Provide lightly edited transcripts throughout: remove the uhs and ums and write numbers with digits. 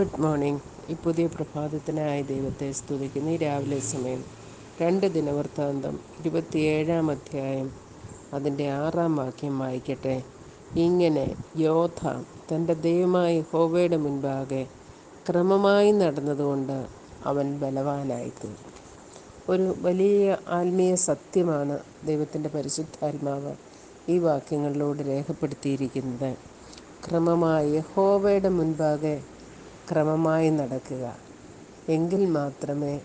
Good morning. ഈ പുതിയ പ്രഭാതത്തിനായി ദൈവത്തെ സ്തുതിക്കുന്നു. ഈ രാവിലെ സമയം 2 ദിനവൃത്താന്തം 27-ാം അധ്യായം അതിൻ്റെ 6-ാം വാക്യം വായിക്കട്ടെ. ഇങ്ങനെ യോഥാം തൻ്റെ ദൈവമായ യഹോവയുടെ മുൻപാകെ ക്രമമായി നടന്നതുകൊണ്ട് അവൻ ബലവാനായിത്തീർന്നു. ഒരു വലിയ ആത്മീയ സത്യമാണ് ദൈവത്തിൻ്റെ പരിശുദ്ധാത്മാവ് ഈ വാക്യങ്ങളിലൂടെ രേഖപ്പെടുത്തിയിരിക്കുന്നത്. ക്രമമായി യഹോവയുടെ മുൻപാകെ ക്രമമായി നടക്കുക, എങ്കിൽ മാത്രമേ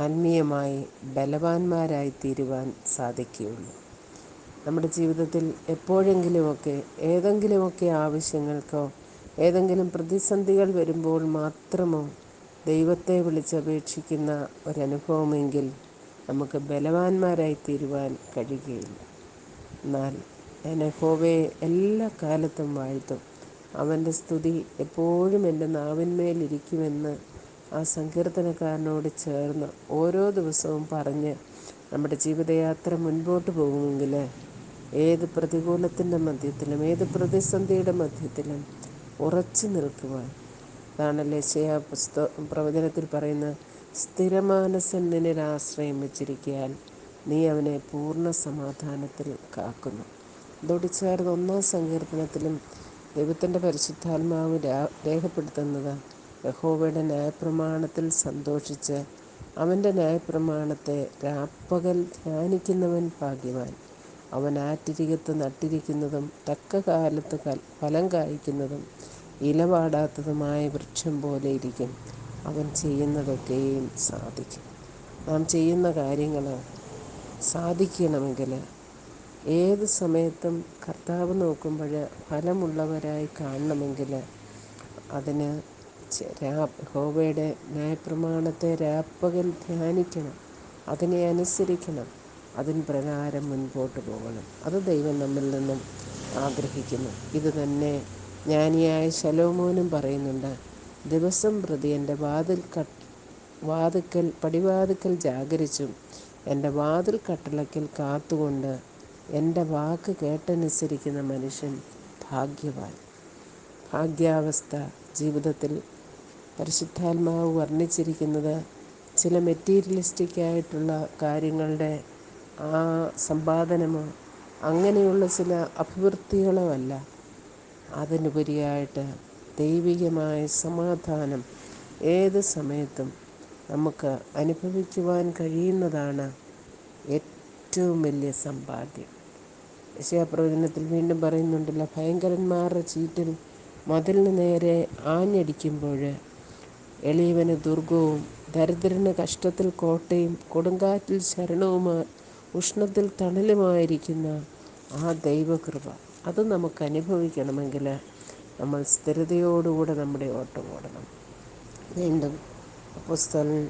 ആത്മീയമായി ബലവാന്മാരായി തീരുവാൻ സാധിക്കുകയുള്ളൂ. നമ്മുടെ ജീവിതത്തിൽ എപ്പോഴെങ്കിലുമൊക്കെ ഏതെങ്കിലുമൊക്കെ ആവശ്യങ്ങൾക്കോ ഏതെങ്കിലും പ്രതിസന്ധികൾ വരുമ്പോൾ മാത്രമോ ദൈവത്തെ വിളിച്ചപേക്ഷിക്കുന്ന ഒരനുഭവമെങ്കിൽ നമുക്ക് ബലവാന്മാരായി തീരുവാൻ കഴിയുകയില്ല. എന്നാൽ ഞാൻ യഹോവയെ എല്ലാ കാലത്തും വാഴ്ത്തും, അവൻ്റെ സ്തുതി എപ്പോഴും എൻ്റെ നാവിന്മേലിരിക്കുമെന്ന് ആ സങ്കീർത്തനക്കാരനോട് ചേർന്ന് ഓരോ ദിവസവും പറഞ്ഞ് നമ്മുടെ ജീവിതയാത്ര മുൻപോട്ട് പോകുമെങ്കിൽ ഏത് പ്രതികൂലത്തിൻ്റെ മധ്യത്തിലും ഏത് പ്രതിസന്ധിയുടെ മധ്യത്തിലും ഉറച്ചു നിൽക്കുവാൻ, അതാണല്ലോ യെശയ്യാ പ്രവചനത്തിൽ പറയുന്ന, സ്ഥിരമാനസൻ നിന്നിൽ ആശ്രയം വെച്ചിരിക്കാൻ നീ അവനെ പൂർണ്ണ സമാധാനത്തിൽ കാക്കുന്നു. അതോട് ചേർന്ന് 1-ാം സങ്കീർത്തനത്തിലും ദൈവത്തിൻ്റെ പരിശുദ്ധാത്മാവ് രേഖപ്പെടുത്തുന്നത്, യഹോവയുടെ ന്യായപ്രമാണത്തിൽ സന്തോഷിച്ച് അവൻ്റെ ന്യായപ്രമാണത്തെ രാപ്പകൽ ധ്യാനിക്കുന്നവൻ ഭാഗ്യവാൻ. അവൻ ആറ്റിരികത്ത് നട്ടിരിക്കുന്നതും തക്ക കാലത്ത് ഫലം കായ്ക്കുന്നതും ഇലവാടാത്തതുമായ വൃക്ഷം പോലെ ഇരിക്കും. അവൻ ചെയ്യുന്നതൊക്കെയും സാധിക്കും. നാം ചെയ്യുന്ന കാര്യങ്ങൾ സാധിക്കണമെങ്കിൽ ഏത് സമയത്തും കർത്താവ് നോക്കുമ്പോൾ ഫലമുള്ളവരായി കാണണമെങ്കിൽ അതിന് യഹോവയുടെ ന്യായപ്രമാണത്തെ രാപ്പകൽ ധ്യാനിക്കണം, അതിനെ അനുസരിക്കണം, അതിൻ പ്രകാരം മുൻപോട്ട് പോകണം. അത് ദൈവം നമ്മിൽ നിന്നും ആഗ്രഹിക്കുന്നു. ഇത് തന്നെ ജ്ഞാനിയായ ശലോമോനും പറയുന്നുണ്ട്. ദിവസം പ്രതി എൻ്റെ പടിവാതിൽക്കൽ ജാഗരിച്ചും എൻ്റെ വാതിൽ കട്ടളയ്ക്കൽ കാത്തുകൊണ്ട് എൻ്റെ വാക്ക് കേട്ടനുസരിക്കുന്ന മനുഷ്യൻ ഭാഗ്യവാൻ. ഭാഗ്യാവസ്ഥ ജീവിതത്തിൽ പരിശുദ്ധാത്മാവ് വർണ്ണിച്ചിരിക്കുന്നത് ചില മെറ്റീരിയലിസ്റ്റിക്കായിട്ടുള്ള കാര്യങ്ങളുടെ ആ സമ്പാദനമോ അങ്ങനെയുള്ള ചില അഭിവൃദ്ധികളോ അല്ല. അതിനുപരിയായിട്ട് ദൈവികമായ സമാധാനം ഏത് സമയത്തും നമുക്ക് അനുഭവിക്കുവാൻ കഴിയുന്നതാണ് ഏറ്റവും വലിയ സമ്പാദ്യം. യെശയ്യാപ്രവചനത്തിൽ വീണ്ടും പറയുന്നുണ്ടല്ലോ, ഭയങ്കരന്മാരുടെ ചീറ്റിൽ മതിലിന് നേരെ ആഞ്ഞടിക്കുമ്പോൾ എളിയവന് ദുർഗവും ദരിദ്രന് കഷ്ടത്തിൽ കോട്ടയും കൊടുങ്കാറ്റിൽ ശരണവുമായി ഉഷ്ണത്തിൽ തണലുമായിരിക്കുന്ന ആ ദൈവകൃപ, അത് നമുക്ക് അനുഭവിക്കണമെങ്കിൽ നമ്മൾ സ്ഥിരതയോടുകൂടെ നമ്മുടെ ഓട്ടം ഓടണം. വീണ്ടും അപ്പോസ്തലൻ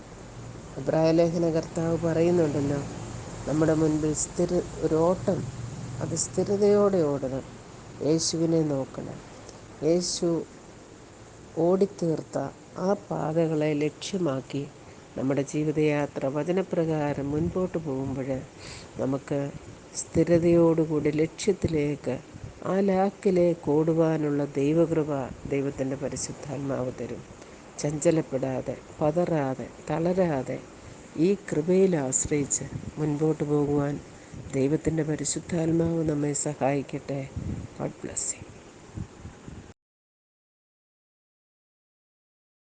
എബ്രായലേഖന കർത്താവ് പറയുന്നുണ്ടല്ലോ, നമ്മുടെ മുൻപിൽ ഒരോട്ടം, അത് സ്ഥിരതയോടെ ഓടണം. യേശുവിനെ നോക്കണം. യേശു ഓടിത്തീർത്ത ആ പാതകളെ ലക്ഷ്യമാക്കി നമ്മുടെ ജീവിതയാത്ര വചനപ്രകാരം മുൻപോട്ട് പോകുമ്പോൾ നമുക്ക് സ്ഥിരതയോടുകൂടി ലക്ഷ്യത്തിലേക്ക്, ആ ലാക്കിലേക്ക് ഓടുവാനുള്ള ദൈവകൃപ ദൈവത്തിൻ്റെ പരിശുദ്ധാത്മാവ് തരും. ചഞ്ചലപ്പെടാതെ, പതറാതെ, തളരാതെ ഈ കൃപയിൽ ആശ്രയിച്ച് മുൻപോട്ട് പോകുവാൻ ദൈവത്തിൻ്റെ പരിശുദ്ധാത്മാവ് നമ്മെ സഹായിക്കട്ടെ. God bless you.